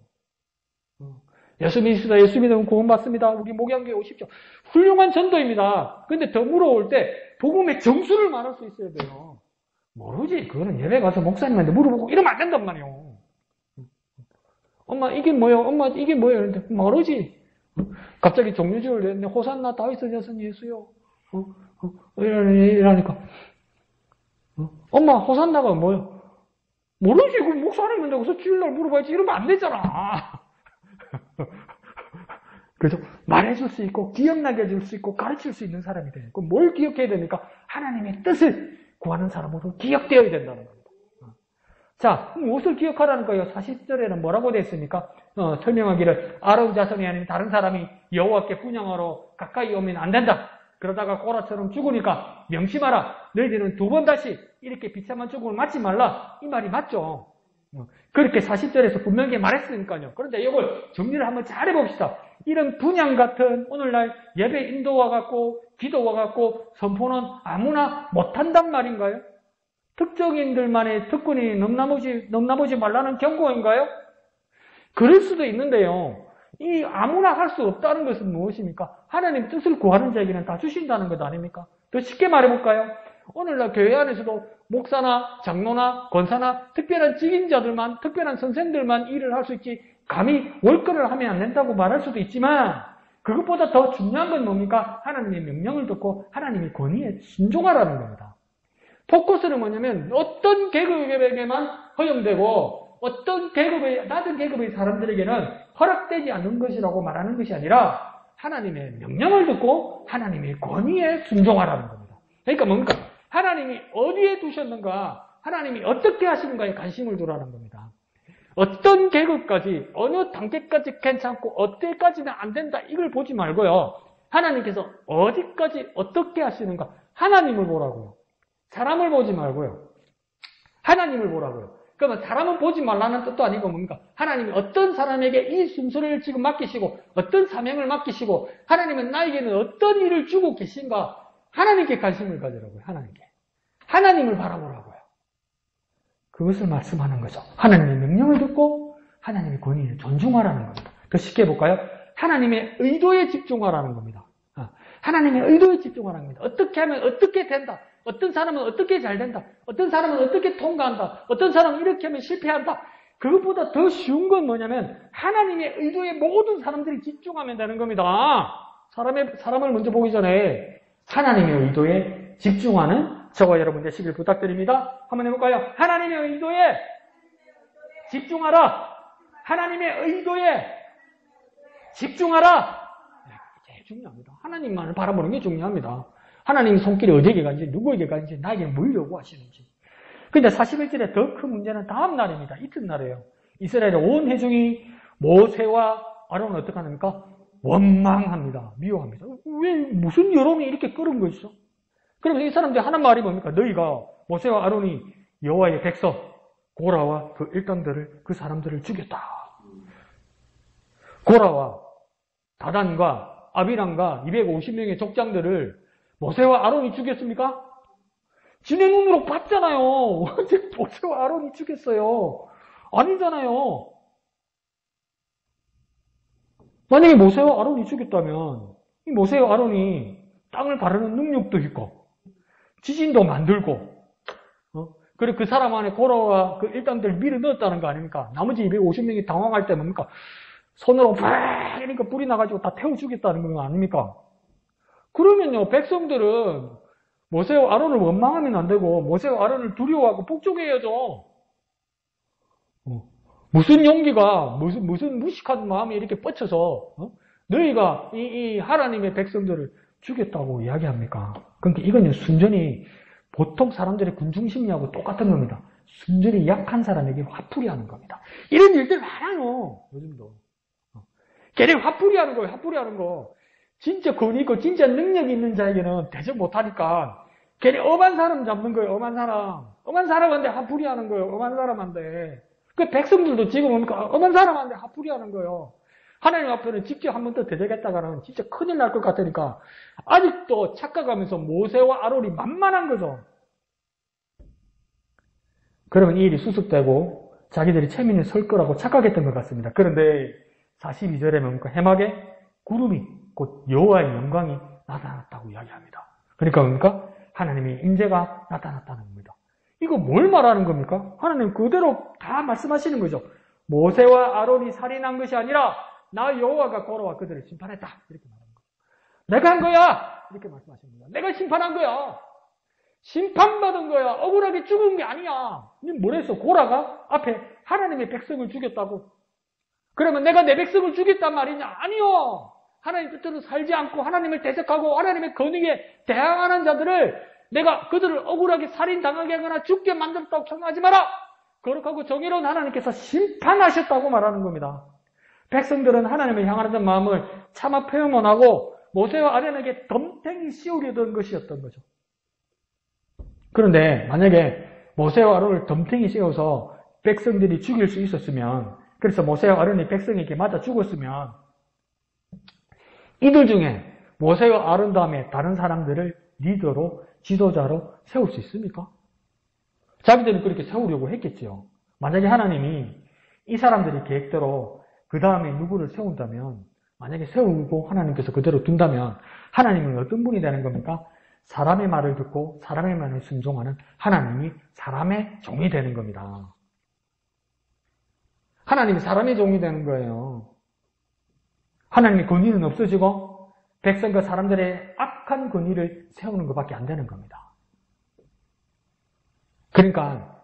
예수 믿습니다. 예수 믿으면 구원받습니다. 우리 목양교회 오십시오. 훌륭한 전도입니다. 근데 더 물어올 때 복음의 정수를 말할 수 있어야 돼요. 모르지. 그거는 예배 가서 목사님한테 물어보고 이러면 안 된단 말이에요. 엄마 이게 뭐예요? 엄마 이게 뭐예요? 그런데 모르지. 갑자기 종류지을 냈는데 호산나 다윗의 자손 예수요. 이러니까 엄마 호산나가 뭐예요? 모르지. 그 목사님인데 거기서 주일날 물어봐야지. 이러면 안 되잖아. 그래서 말해줄 수 있고 기억나게 해줄 수 있고 가르칠 수 있는 사람이 돼요. 그럼 뭘 기억해야 됩니까? 하나님의 뜻을 구하는 사람으로 기억되어야 된다는 겁니다. 자, 무엇을 기억하라는 거예요? 40절에는 뭐라고 되어 있습니까? 설명하기를 아론 자손이 아닌 다른 사람이 여호와께 분향하러 가까이 오면 안 된다. 그러다가 고라처럼 죽으니까 명심하라. 너희들은 두 번 다시 이렇게 비참한 죽음을 맞지 말라. 이 말이 맞죠? 그렇게 40절에서 분명히 말했으니까요. 그런데 이걸 정리를 한번 잘 해봅시다. 이런 분향 같은 오늘날 예배 인도와 같고 기도와 같고 선포는 아무나 못한단 말인가요? 특정인들만의 특권이 넘나보지 말라는 경고인가요? 그럴 수도 있는데요. 이 아무나 할 수 없다는 것은 무엇입니까? 하나님 뜻을 구하는 자에게는 다 주신다는 것 아닙니까? 더 쉽게 말해볼까요? 오늘날 교회 안에서도 목사나 장로나 권사나 특별한 직인자들만, 특별한 선생들만 일을 할 수 있지, 감히 월권을 하면 안 된다고 말할 수도 있지만, 그것보다 더 중요한 건 뭡니까? 하나님의 명령을 듣고 하나님의 권위에 순종하라는 겁니다. 포커스는 뭐냐면 어떤 계급에게만 허용되고 어떤 계급의, 낮은 계급의 사람들에게는 허락되지 않는 것이라고 말하는 것이 아니라 하나님의 명령을 듣고 하나님의 권위에 순종하라는 겁니다. 그러니까 뭡니까? 하나님이 어디에 두셨는가, 하나님이 어떻게 하시는가에 관심을 두라는 겁니다. 어떤 계급까지, 어느 단계까지 괜찮고 어때까지는 안 된다, 이걸 보지 말고요. 하나님께서 어디까지 어떻게 하시는가, 하나님을 보라고요. 사람을 보지 말고요. 하나님을 보라고요. 그러면 사람은 보지 말라는 뜻도 아니고 뭡니까? 하나님이 어떤 사람에게 이 순서를 지금 맡기시고 어떤 사명을 맡기시고 하나님은 나에게는 어떤 일을 주고 계신가, 하나님께 관심을 가지라고요. 하나님을 바라보라고요. 그것을 말씀하는 거죠. 하나님의 명령을 듣고 하나님의 권위에 존중하라는 겁니다. 더 쉽게 해볼까요? 하나님의 의도에 집중하라는 겁니다. 하나님의 의도에 집중하라는 겁니다. 어떻게 하면 어떻게 된다. 어떤 사람은 어떻게 잘 된다. 어떤 사람은 어떻게 통과한다. 어떤 사람은 이렇게 하면 실패한다. 그것보다 더 쉬운 건 뭐냐면 하나님의 의도에 모든 사람들이 집중하면 되는 겁니다. 사람을 먼저 보기 전에 하나님의 의도에 집중하는 저와 여러분 되시길 부탁드립니다. 한번 해볼까요? 하나님의 의도에 집중하라. 하나님의 의도에 집중하라. 제일 중요합니다. 하나님만을 바라보는 게 중요합니다. 하나님 손길이 어디에게 가는지, 누구에게 가는지, 나에게 뭘 요구하시는지. 근데 41절에 더 큰 문제는 다음 날입니다. 이튿날이에요. 이스라엘의 온 회중이 모세와 아론을 어떻게 합니까? 원망합니다. 미워합니다. 왜, 무슨 여론이 이렇게 끓은 것이죠? 그러면 이 사람들이 하는 말이 뭡니까? 너희가, 모세와 아론이 여호와의 백성, 고라와 그 일당들을, 그 사람들을 죽였다. 고라와 다단과 아비람과 250명의 족장들을 모세와 아론이 죽였습니까? 지네 눈으로 봤잖아요. 어제 모세와 아론이 죽였어요. 아니잖아요. 만약에 모세와 아론이 죽였다면 이 모세와 아론이 땅을 바르는 능력도 있고 지진도 만들고 그리고 그 사람 안에 고라와 그 일당들을 밀어 넣었다는 거 아닙니까? 나머지 250명이 당황할 때 뭡니까? 손으로 팍 이러니까 불이 나가지고 다 태워 죽였다는 거 아닙니까? 그러면요, 백성들은 모세와 아론을 원망하면 안 되고 모세와 아론을 두려워하고 복종해야죠. 무슨 용기가, 무슨 무식한 마음이 이렇게 뻗쳐서 너희가 이 하나님의 백성들을 죽였다고 이야기합니까? 그러니까 이건 순전히 보통 사람들의 군중심리하고 똑같은 겁니다. 순전히 약한 사람에게 화풀이 하는 겁니다. 이런 일들 많아요, 요즘도. 걔네 화풀이 하는 거예요, 화풀이 하는 거. 진짜 권위 있고 진짜 능력이 있는 자에게는 대접 못하니까 걔네 엄한 사람 잡는 거예요. 엄한 사람. 엄한 사람한테 화풀이 하는 거예요. 엄한 사람한테. 그 백성들도 지금 뭡니까? 엄한 사람한테 화풀이 하는 거예요. 하나님 앞에는 직접 한 번 더 대적했다가는 진짜 큰일 날 것 같으니까 아직도 착각하면서 모세와 아론이 만만한 거죠. 그러면 이 일이 수습되고 자기들이 체면에 설 거라고 착각했던 것 같습니다. 그런데 42절에 뭡니까? 해막에 구름이 곧 여호와의 영광이 나타났다고 이야기합니다. 그러니까 뭡니까? 하나님의 임재가 나타났다는 겁니다. 이거 뭘 말하는 겁니까? 하나님 그대로 다 말씀하시는 거죠. 모세와 아론이 살인한 것이 아니라 나 여호와가 고라와 그들을 심판했다. 이렇게 말하는 거죠. 내가 한 거야. 이렇게 말씀하십니다. 내가 심판한 거야. 심판받은 거야. 억울하게 죽은 게 아니야. 뭘 했어? 고라가 앞에 하나님의 백성을 죽였다고. 그러면 내가 내 백성을 죽였단 말이냐? 아니요. 하나님 뜻대로 살지 않고 하나님을 대적하고 하나님의 권위에 대항하는 자들을 내가 그들을 억울하게 살인당하게 하거나 죽게 만들었다고 생각하지 마라. 거룩하고 정의로운 하나님께서 심판하셨다고 말하는 겁니다. 백성들은 하나님을 향하는 마음을 차마 표현 못하고 모세와 아론에게 덤탱이 씌우려던 것이었던 거죠. 그런데 만약에 모세와 아론을 덤탱이 씌워서 백성들이 죽일 수 있었으면, 그래서 모세와 아론이 백성에게 맞아 죽었으면 이들 중에 모세와 아론 다음에 다른 사람들을 리더로, 지도자로 세울 수 있습니까? 자기들은 그렇게 세우려고 했겠지요. 만약에 하나님이 이 사람들이 계획대로 그 다음에 누구를 세운다면, 만약에 세우고 하나님께서 그대로 둔다면 하나님은 어떤 분이 되는 겁니까? 사람의 말을 듣고 사람의 말을 순종하는 하나님이 사람의 종이 되는 겁니다. 하나님이 사람의 종이 되는 거예요. 하나님의 권위는 없어지고 백성과 사람들의 악한 권위를 세우는 것밖에 안 되는 겁니다. 그러니까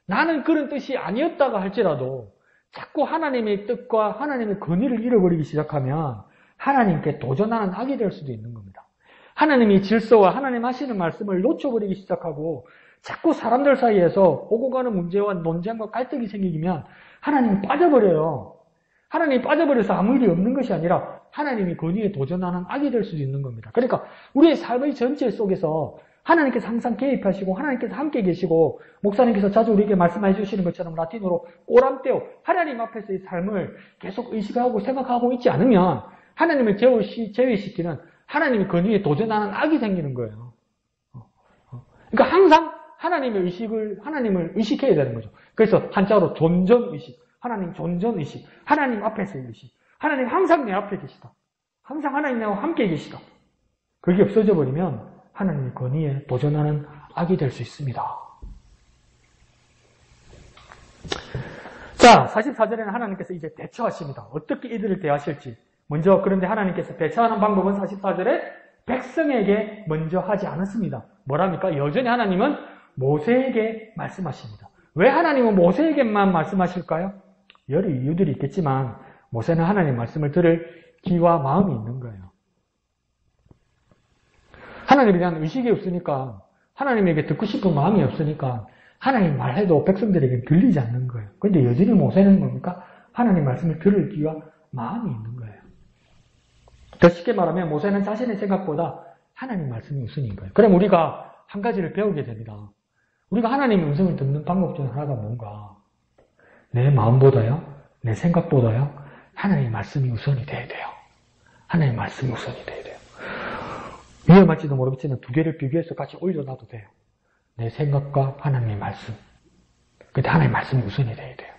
나는 그런 뜻이 아니었다가 할지라도 자꾸 하나님의 뜻과 하나님의 권위를 잃어버리기 시작하면 하나님께 도전하는 악이 될 수도 있는 겁니다. 하나님의 질서와 하나님 하시는 말씀을 놓쳐버리기 시작하고 자꾸 사람들 사이에서 오고 가는 문제와 논쟁과 갈등이 생기면 하나님이 빠져버려요. 하나님이 빠져버려서 아무 일이 없는 것이 아니라 하나님이 권위에 도전하는 악이 될 수도 있는 겁니다. 그러니까 우리의 삶의 전체 속에서 하나님께서 항상 개입하시고 하나님께서 함께 계시고 목사님께서 자주 우리에게 말씀해 주시는 것처럼 라틴어로 꼬람떼오 하나님 앞에서의 삶을 계속 의식하고 생각하고 있지 않으면 하나님을 제외시키는 하나님의 권위에 도전하는 악이 생기는 거예요. 그러니까 항상 하나님을 의식해야 되는 거죠. 그래서 한자로 존전의식, 하나님 존전의식, 하나님 앞에서의 의식, 하나님 항상 내 앞에 계시다. 항상 하나님 나와 함께 계시다. 그게 없어져 버리면 하나님의 권위에 도전하는 악이 될 수 있습니다. 자, 44절에는 하나님께서 이제 대처하십니다. 어떻게 이들을 대하실지. 먼저 그런데 하나님께서 대처하는 방법은 44절에 백성에게 먼저 하지 않았습니다. 뭐랍니까? 여전히 하나님은 모세에게 말씀하십니다. 왜 하나님은 모세에게만 말씀하실까요? 여러 이유들이 있겠지만 모세는 하나님 말씀을 들을 귀와 마음이 있는 거예요. 하나님에 대한 의식이 없으니까 하나님에게 듣고 싶은 마음이 없으니까 하나님 말해도 백성들에게 들리지 않는 거예요. 그런데 여전히 모세는 뭡니까? 하나님 말씀을 들을 귀와 마음이 있는 거예요. 더 쉽게 말하면 모세는 자신의 생각보다 하나님 말씀이 우선인 거예요. 그럼 우리가 한 가지를 배우게 됩니다. 우리가 하나님의 음성을 듣는 방법 중 하나가 뭔가? 내 마음보다요, 내 생각보다요, 하나님의 말씀이 우선이 돼야 돼요. 하나님의 말씀이 우선이 돼야 돼요. 위험할지도 모르겠지만 두 개를 비교해서 같이 올려놔도 돼요. 내 생각과 하나님의 말씀. 그때 하나님의 말씀이 우선이 돼야 돼요.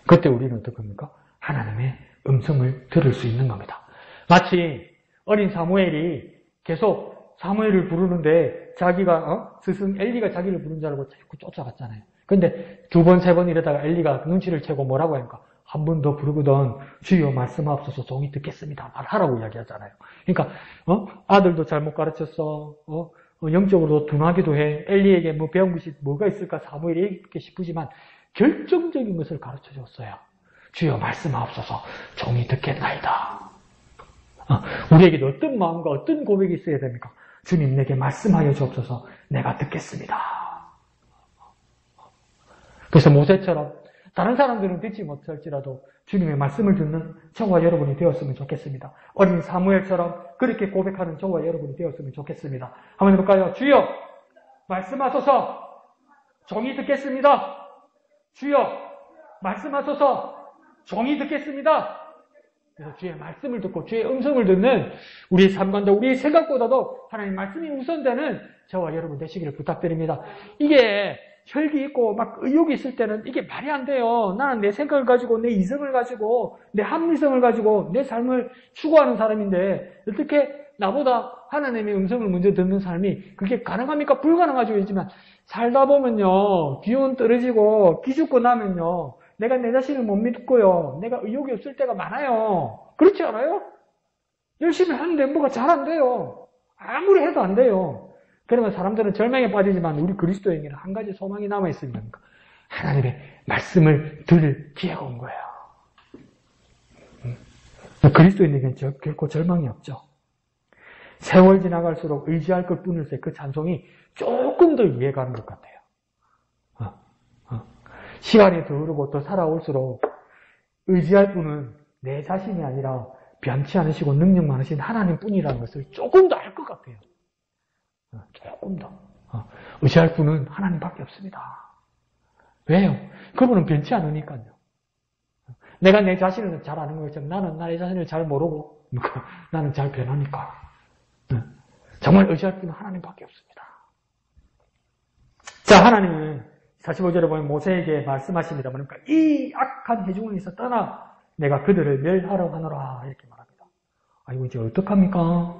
그때 우리는 어떡합니까? 하나님의 음성을 들을 수 있는 겁니다. 마치 어린 사무엘이 계속 사무엘을 부르는데 자기가 스승 엘리가 자기를 부른 줄 알고 자꾸 쫓아갔잖아요. 근데 두 번, 세 번 이러다가 엘리가 눈치를 채고 뭐라고 하니까 한 번 더 부르거든 주여 말씀하옵소서 종이 듣겠습니다. 말하라고 이야기하잖아요. 그러니까 아들도 잘못 가르쳤어. 영적으로 둔하기도 해. 엘리에게 뭐 배운 것이 뭐가 있을까 사무엘이 얘기하고 싶으지만 결정적인 것을 가르쳐줬어요. 주여 말씀하옵소서 종이 듣겠나이다. 우리에게도 어떤 마음과 어떤 고백이 있어야 됩니까? 주님 내게 말씀하여 주옵소서 내가 듣겠습니다. 그래서 모세처럼 다른 사람들은 듣지 못할지라도 주님의 말씀을 듣는 저와 여러분이 되었으면 좋겠습니다. 어린 사무엘처럼 그렇게 고백하는 저와 여러분이 되었으면 좋겠습니다. 한번 해볼까요? 주여 말씀하소서 종이 듣겠습니다. 주여 말씀하소서 종이 듣겠습니다. 그래서 주의 말씀을 듣고 주의 음성을 듣는 우리의 삶과 우리의 생각보다도 하나님 말씀이 우선되는 저와 여러분 되시기를 부탁드립니다. 이게 혈기 있고 막 의욕이 있을 때는 이게 말이 안 돼요. 나는 내 생각을 가지고 내 이성을 가지고 내 합리성을 가지고 내 삶을 추구하는 사람인데 어떻게 나보다 하나님의 음성을 먼저 듣는 삶이 그게 가능합니까? 불가능하죠. 있지만 살다 보면요. 기운 떨어지고 기죽고 나면요. 내가 내 자신을 못 믿고요. 내가 의욕이 없을 때가 많아요. 그렇지 않아요? 열심히 하는데 뭐가 잘 안 돼요. 아무리 해도 안 돼요. 그러면 사람들은 절망에 빠지지만 우리 그리스도인에게는 한 가지 소망이 남아있습니다. 하나님의 말씀을 들을 기회가 온 거예요. 그리스도인에게는 결코 절망이 없죠. 세월 지나갈수록 의지할 것 뿐일세 그 찬송이 조금 더 이해가는 것 같아요. 시간이 더 흐르고 더 살아올수록 의지할 분은 내 자신이 아니라 변치 않으시고 능력 많으신 하나님 뿐이라는 것을 조금 더 알 것 같아요. 조금 더. 의지할 분은 하나님밖에 없습니다. 왜요? 그분은 변치 않으니까요. 내가 내 자신을 잘 아는 것처럼 나는 나의 자신을 잘 모르고 나는 잘 변하니까. 정말 의지할 분은 하나님밖에 없습니다. 자, 하나님은 45절에 보면 모세에게 말씀하십니다. 그러니까 이 악한 회중에서 떠나 내가 그들을 멸하러 하노라 이렇게 말합니다. 아이고 이제 어떡합니까?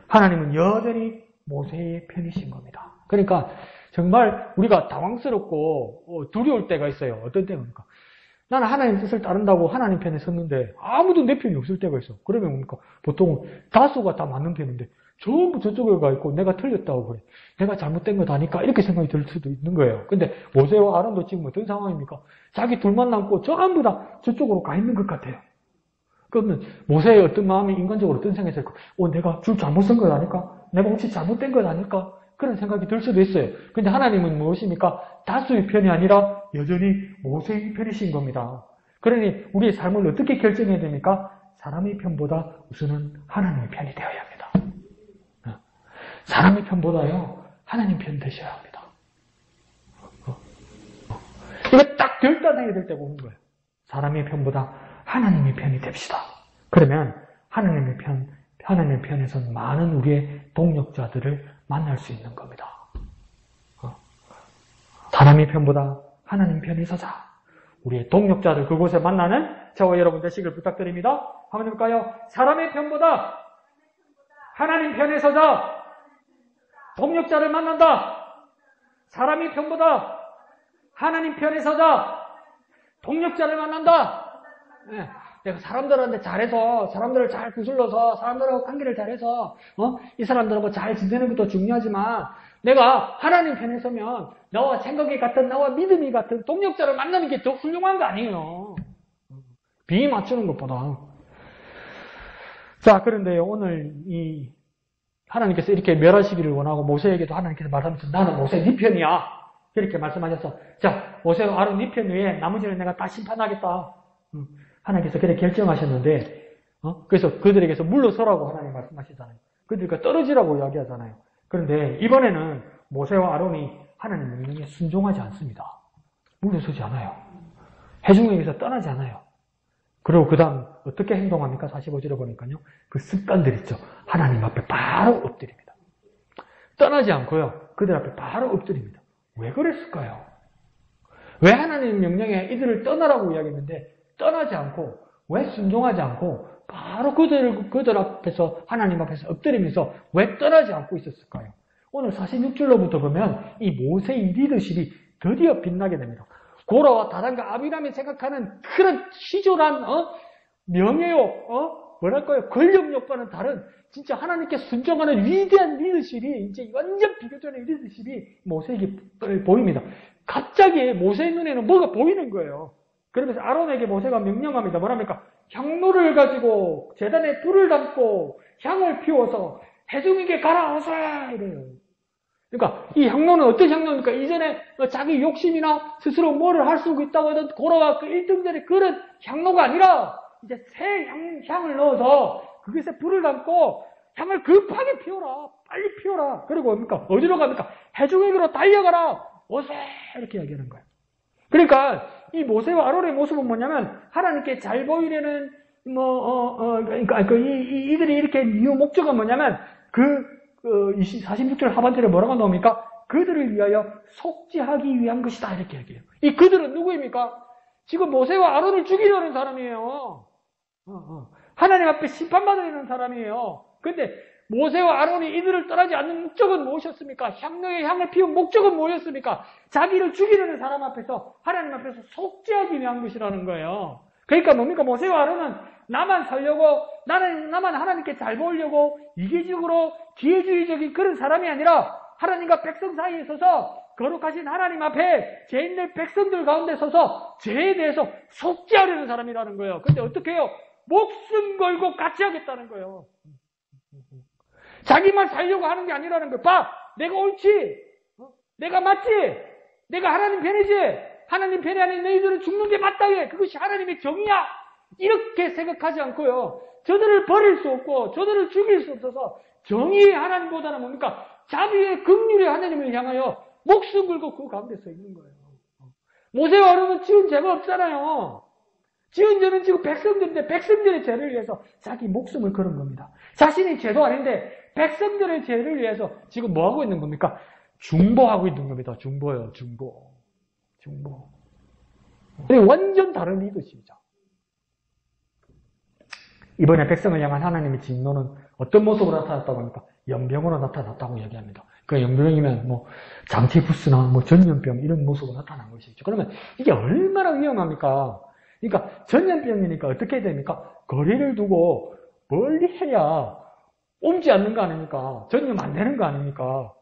하나님은 여전히 모세의 편이신 겁니다. 그러니까 정말 우리가 당황스럽고 두려울 때가 있어요. 어떤 때입니까? 나는 하나님 뜻을 따른다고 하나님 편에 섰는데 아무도 내 편이 없을 때가 있어. 그러면 뭡니까? 보통 다수가 다 맞는 편인데 전부 저쪽에 가 있고 내가 틀렸다고 그래. 내가 잘못된 것 아니까 이렇게 생각이 들 수도 있는 거예요. 근데 모세와 아론도 지금 어떤 상황입니까? 자기 둘만 남고 전부 다 저쪽으로 가 있는 것 같아요. 그러면 모세의 어떤 마음이 인간적으로 어떤 생각이 들까? 내가 줄 잘못 쓴 것 아닐까? 내가 혹시 잘못된 것 아닐까? 그런 생각이 들 수도 있어요. 근데 하나님은 무엇입니까? 다수의 편이 아니라 여전히 모세의 편이신 겁니다. 그러니 우리의 삶을 어떻게 결정해야 됩니까? 사람의 편보다 우선은 하나님의 편이 되어야 합니다. 사람의 편보다요, 하나님 편 되셔야 합니다. 이거 딱 결단해야 될 때가 오는 거예요. 사람의 편보다 하나님의 편이 됩시다. 그러면 하나님의 편에서는 많은 우리의 동력자들을 만날 수 있는 겁니다. 사람의 편보다 하나님 편에 서자. 우리의 동력자들 그곳에 만나는 저와 여러분 되시길 부탁드립니다. 한번 해볼까요? 사람의 편보다 하나님 편에 서자. 동력자를 만난다. 사람의 편보다 하나님 편에 서자. 동력자를 만난다. 네. 내가 사람들한테 잘해서, 사람들을 잘 구슬러서, 사람들하고 관계를 잘해서, 이 사람들하고 잘 지내는 것도 중요하지만, 내가 하나님 편에 서면, 나와 생각이 같은, 나와 믿음이 같은 동력자를 만나는 게 더 훌륭한 거 아니에요. 비위 맞추는 것보다. 자, 그런데요, 오늘 하나님께서 이렇게 멸하시기를 원하고, 모세에게도 하나님께서 말하면서, 나는 모세 네 편이야. 이렇게 말씀하셔서, 자, 모세와 아론 네 편 외에 나머지는 내가 다 심판하겠다. 하나님께서 그렇게 결정하셨는데, 그래서 그들에게서 물러서라고 하나님 말씀하시잖아요. 그들과 떨어지라고 이야기하잖아요. 그런데 이번에는 모세와 아론이 하나님 명령에 순종하지 않습니다. 물러서지 않아요. 회중에게서 떠나지 않아요. 그리고 그 다음 어떻게 행동합니까? 45절에 보니까요. 그 습관들 있죠. 하나님 앞에 바로 엎드립니다. 떠나지 않고요. 그들 앞에 바로 엎드립니다. 왜 그랬을까요? 왜 하나님 명령에 이들을 떠나라고 이야기했는데 떠나지 않고 왜 순종하지 않고 바로 그들 앞에서 하나님 앞에서 엎드리면서 왜 떠나지 않고 있었을까요? 오늘 46절로부터 보면 이 모세의 리더십이 드디어 빛나게 됩니다. 고라와 다단과 아비람이 생각하는 그런 시졸한 명예욕, 뭐랄까요? 권력욕과는 다른 진짜 하나님께 순종하는 위대한 리더십이 이제 완전 비교되는 리더십이 모세에게 보입니다. 갑자기 모세의 눈에는 뭐가 보이는 거예요. 그러면서 아론에게 모세가 명령합니다. 뭐랍니까? 향로를 가지고 제단에 불을 담고 향을 피워서 회중에게 가라 어서 이래요. 그러니까 이 향로는 어떤 향로입니까? 이전에 자기 욕심이나 스스로 뭐를 할 수 있다고 하던 고라와 그 1등전의 그런 향로가 아니라 이제 새 향을 넣어서 그것에 불을 담고 향을 급하게 피워라. 빨리 피워라. 그리고 뭡니까? 어디로 갑니까? 회중에게로 달려가라. 어서 이렇게 이야기하는 거예요. 그러니까 이 모세와 아론의 모습은 뭐냐면 하나님께 잘 보이려는 그러니까 이들이 이렇게 이유 목적은 뭐냐면 46절 하반절에 뭐라고 나옵니까? 그들을 위하여 속죄하기 위한 것이다 이렇게 얘기해요. 이 그들은 누구입니까? 지금 모세와 아론을 죽이려는 사람이에요. 하나님 앞에 심판받으려는 사람이에요. 근데 모세와 아론이 이들을 떠나지 않는 목적은 무엇이었습니까? 향로의 향을 피운 목적은 무엇이었습니까? 자기를 죽이려는 사람 앞에서 하나님 앞에서 속죄하기 위한 것이라는 거예요. 그러니까 뭡니까? 모세와 아론은 나만 살려고 나만 하나님께 잘 보이려고 이기적으로 기회주의적인 그런 사람이 아니라 하나님과 백성 사이에 서서 거룩하신 하나님 앞에 죄인들 백성들 가운데 서서 죄에 대해서 속죄하려는 사람이라는 거예요. 근데 어떻게 해요? 목숨 걸고 같이 하겠다는 거예요. 자기만 살려고 하는 게 아니라는 거예요. 봐! 내가 옳지! 내가 맞지? 내가 하나님 편이지? 하나님 편이 아닌 너희들은 죽는 게 맞다 해. 그것이 하나님의 정의야. 이렇게 생각하지 않고요. 저들을 버릴 수 없고 저들을 죽일 수 없어서 정의의 하나님보다는 뭡니까? 자비의 긍휼의 하나님을 향하여 목숨 걸고 그 가운데 서 있는 거예요. 모세와 아론은 지은 죄가 없잖아요. 지은 죄는 지금 백성들인데 백성들의 죄를 위해서 자기 목숨을 걸은 겁니다. 자신의 죄도 아닌데 백성들의 죄를 위해서 지금 뭐 하고 있는 겁니까? 중보하고 있는 겁니다. 중보요, 중보. 중보. 완전 다른 리더십이죠. 이번에 백성을 향한 하나님의 진노는 어떤 모습으로 나타났다고 합니까? 연병으로 나타났다고 얘기합니다. 그 연병이면 장티푸스나 전염병 이런 모습으로 나타난 것이죠. 그러면 이게 얼마나 위험합니까? 그러니까 전염병이니까 어떻게 됩니까? 거리를 두고 멀리 해야 옮지 않는 거 아닙니까? 전염 안 되는 거 아닙니까?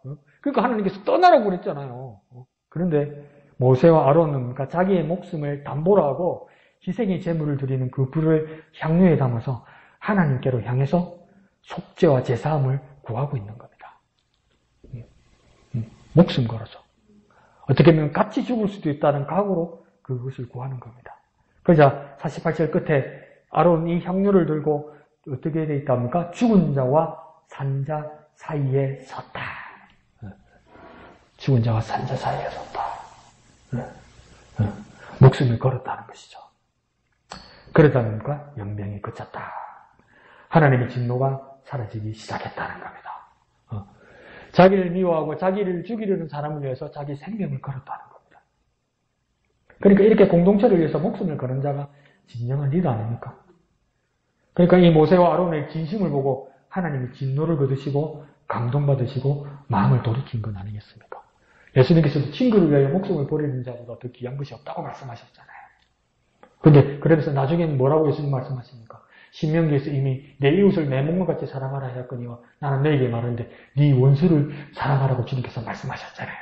그러니까 하나님께서 떠나라고 그랬잖아요. 그런데 모세와 아론은 자기의 목숨을 담보로 하고 희생의 제물을 드리는 그 불을 향유에 담아서 하나님께로 향해서 속죄와 제사함을 구하고 있는 겁니다. 목숨 걸어서. 어떻게 보면 같이 죽을 수도 있다는 각오로 그것을 구하는 겁니다. 그러자 48절 끝에 아론 이 향유를 들고 어떻게 되어 있답니까? 죽은 자와 산자 사이에 섰다. 죽은 자와 산자 사이에 섰다. 목숨을 걸었다는 것이죠. 그러다 보니까 연병이 그쳤다. 하나님의 진노가 사라지기 시작했다는 겁니다. 자기를 미워하고 자기를 죽이려는 사람을 위해서 자기 생명을 걸었다는 겁니다. 그러니까 이렇게 공동체를 위해서 목숨을 거는 자가 진정한 리더 아닙니까? 그러니까 이 모세와 아론의 진심을 보고 하나님이 진노를 거두시고 감동받으시고 마음을 돌이킨 건 아니겠습니까? 예수님께서도 친구를 위하여 목숨을 버리는 자보다 더 귀한 것이 없다고 말씀하셨잖아요. 근데 그러면서 나중에는 뭐라고 예수님 말씀하십니까? 신명기에서 이미 내 이웃을 내 몸과 같이 사랑하라 하였거니와 나는 너에게 말하는데 네 원수를 사랑하라고 주님께서 말씀하셨잖아요.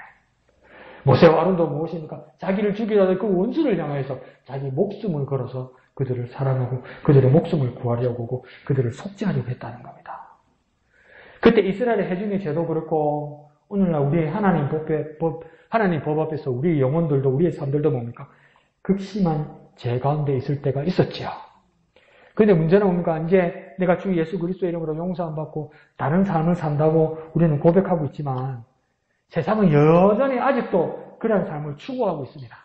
모세와 아론도 무엇입니까? 자기를 죽이려는 그 원수를 향해서 자기 목숨을 걸어서 그들을 사랑하고 그들의 목숨을 구하려고 하고 그들을 속죄하려고 했다는 겁니다. 그때 이스라엘의 해중의 죄도 그렇고 오늘날 우리의 하나님 법 앞에서 우리의 영혼들도 우리의 삶들도 뭡니까? 극심한 죄 가운데 있을 때가 있었지요. 그런데 문제는 뭡니까? 이제 내가 주 예수 그리스도의 이름으로 용서함 받고 다른 삶을 산다고 우리는 고백하고 있지만 세상은 여전히 아직도 그런 삶을 추구하고 있습니다.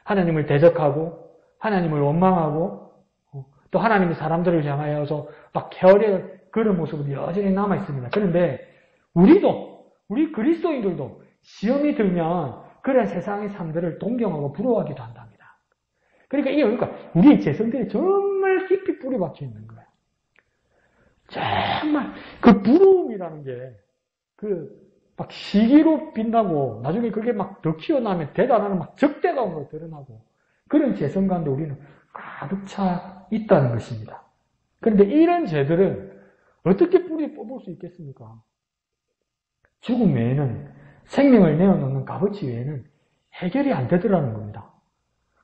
하나님을 대적하고 하나님을 원망하고 또 하나님이 사람들을 향하여서 막 게으르 그런 모습은 여전히 남아 있습니다. 그런데 우리 그리스도인들도 시험이 들면 그런 세상의 삶들을 동경하고 부러워하기도 한답니다. 그러니까 이게 그러니까 우리의 재성들이 정말 깊이 뿌리 박혀 있는 거예요. 정말 그 부러움이라는 게 막 시기로 빛나고 나중에 그게 막 더 키워나면 대단한 막 적대감으로 드러나고 그런 재성 가운데 우리는 가득 차 있다는 것입니다. 그런데 이런 죄들은 어떻게 뿌리 뽑을 수 있겠습니까? 죽음 외에는 생명을 내어놓는 값어치 외에는 해결이 안 되더라는 겁니다.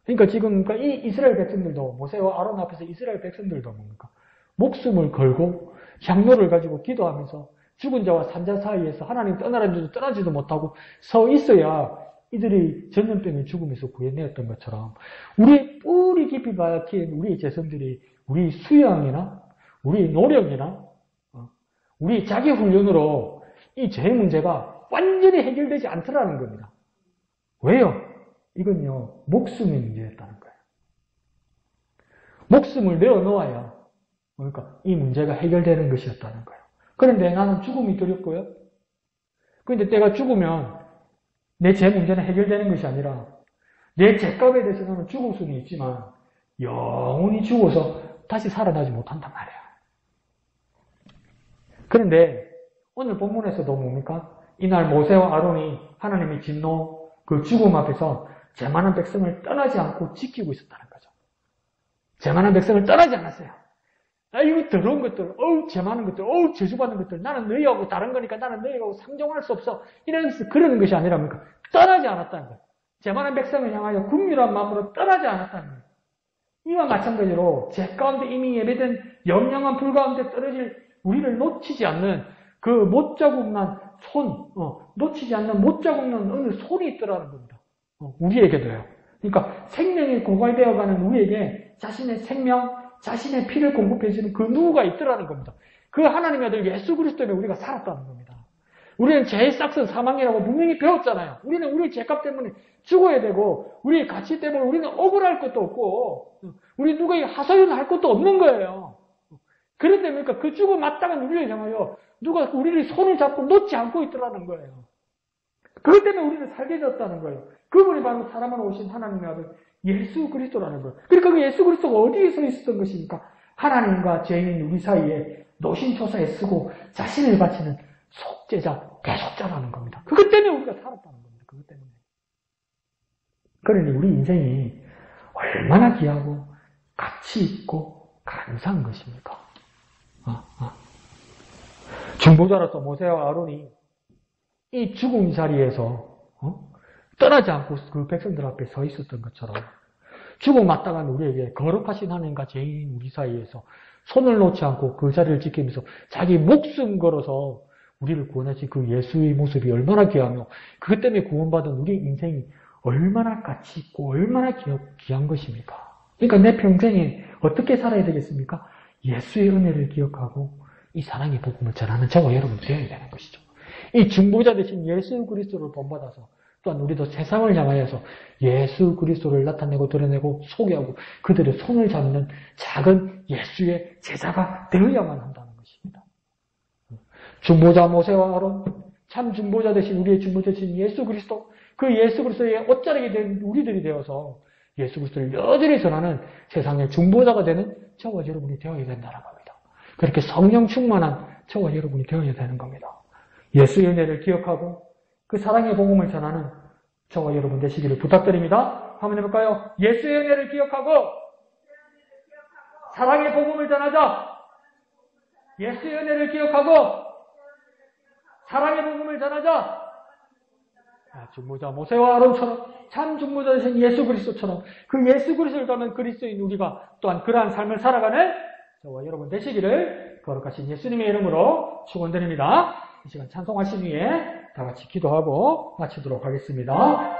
그러니까 지금 이 이스라엘 백성들도 모세와 아론 앞에서 이스라엘 백성들도 뭡니까? 목숨을 걸고 향로를 가지고 기도하면서 죽은 자와 산자 사이에서 하나님 떠나지도 못하고 서 있어야 이들이 전염병의 죽음에서 구해내었던 것처럼 우리의 뿌리 깊이 박힌 우리의 재성들이 우리 수양이나 우리 노력이나 우리 자기 훈련으로 이 죄 문제가 완전히 해결되지 않더라는 겁니다. 왜요? 이건요, 목숨의 문제였다는 거예요. 목숨을 내어놓아야, 그러니까 이 문제가 해결되는 것이었다는 거예요. 그런데 나는 죽음이 두렵고요. 그런데 내가 죽으면 내 죄 문제는 해결되는 것이 아니라 내 죄값에 대해서 나는 죽을 수는 있지만 영원히 죽어서 다시 살아나지 못한단 말이에요. 그런데 오늘 본문에서도 뭡니까? 이날 모세와 아론이 하나님의 진노, 그 죽음 앞에서 죄많은 백성을 떠나지 않고 지키고 있었다는 거죠. 죄많은 백성을 떠나지 않았어요. 이거 더러운 것들, 죄많은 것들, 저주받는 것들, 나는 너희하고 다른 거니까 나는 너희하고 상종할 수 없어. 이러면서 그러는 것이 아니라 뭡니까? 떠나지 않았다는 거예요. 죄많은 백성을 향하여 긍휼한 마음으로 떠나지 않았다는 거예요. 이와 마찬가지로 죄 가운데 이미 예배된 영영한 불 가운데 떨어질 우리를 놓치지 않는 그 못자국난 손, 놓치지 않는 못자국난 어느 손이 있더라는 겁니다. 우리에게도요. 그러니까 생명이 고갈되어가는 우리에게 자신의 생명, 자신의 피를 공급해주는 그 누구가 있더라는 겁니다. 그 하나님의 아들 예수 그리스도 때문에 우리가 살았다는 겁니다. 우리는 죄의 싹은 사망이라고 분명히 배웠잖아요. 우리는 우리 죄값 때문에 죽어야 되고 우리의 가치 때문에 우리는 억울할 것도 없고 우리 누구에게 하소연할 것도 없는 거예요. 그런데 그러니까 그 죽음 마땅한 우리를 향하여 누가 우리를 손을 잡고 놓지 않고 있더라는 거예요. 그것 때문에 우리는 살게 되었다는 거예요. 그분이 바로 사람으로 오신 하나님의 아들 예수 그리스도라는 거예요. 그러니까 그 예수 그리스도가 어디에 서 있었던 것입니까? 하나님과 죄인인 우리 사이에 노신초사에 쓰고 자신을 바치는 속죄자, 대속자라는 겁니다. 그것 때문에 우리가 살았다는 겁니다. 그것 때문에. 그러니 우리 인생이 얼마나 귀하고 가치 있고 감사한 것입니까? 중보자로서 모세와 아론이 이 죽음 자리에서 떠나지 않고 그 백성들 앞에 서 있었던 것처럼 죽음 마땅한 우리에게 거룩하신 하나님과 죄인인 우리 사이에서 손을 놓지 않고 그 자리를 지키면서 자기 목숨 걸어서 우리를 구원하신 그 예수의 모습이 얼마나 귀하며 그것 때문에 구원받은 우리 인생이 얼마나 가치 있고 얼마나 귀한 것입니까? 그러니까 내 평생에 어떻게 살아야 되겠습니까? 예수의 은혜를 기억하고 이 사랑의 복음을 전하는 저와 여러분 되어야 되는 것이죠. 이 중보자 대신 예수 그리스도를 본받아서 또한 우리도 세상을 향하여서 예수 그리스도를 나타내고 드러내고 소개하고 그들의 손을 잡는 작은 예수의 제자가 되어야만 한다는 것입니다. 중보자 모세와 아론, 참 중보자 대신 우리의 중보자 대신 예수 그리스도, 그 예수 그리스도의 옷자락이 된 우리들이 되어서 예수 그리스도를 여전히 전하는 세상의 중보자가 되는 저와 여러분이 되어야 된다는 겁니다. 그렇게 성령 충만한 저와 여러분이 되어야 되는 겁니다. 예수의 은혜를 기억하고 그 사랑의 복음을 전하는 저와 여러분 되시기를 부탁드립니다. 한번 해볼까요? 예수의 은혜를 기억하고 사랑의 복음을 전하자. 예수의 은혜를 기억하고 사랑의 복음을 전하자. 중보자 모세와 아론처럼 참 중보자 되신 예수 그리스도처럼 그 예수 그리스도를 닮은 그리스도인 우리가 또한 그러한 삶을 살아가는 저와 여러분 되시기를 거룩하신 예수님의 이름으로 축원드립니다. 이 시간 찬송하신 후에 다 같이 기도하고 마치도록 하겠습니다.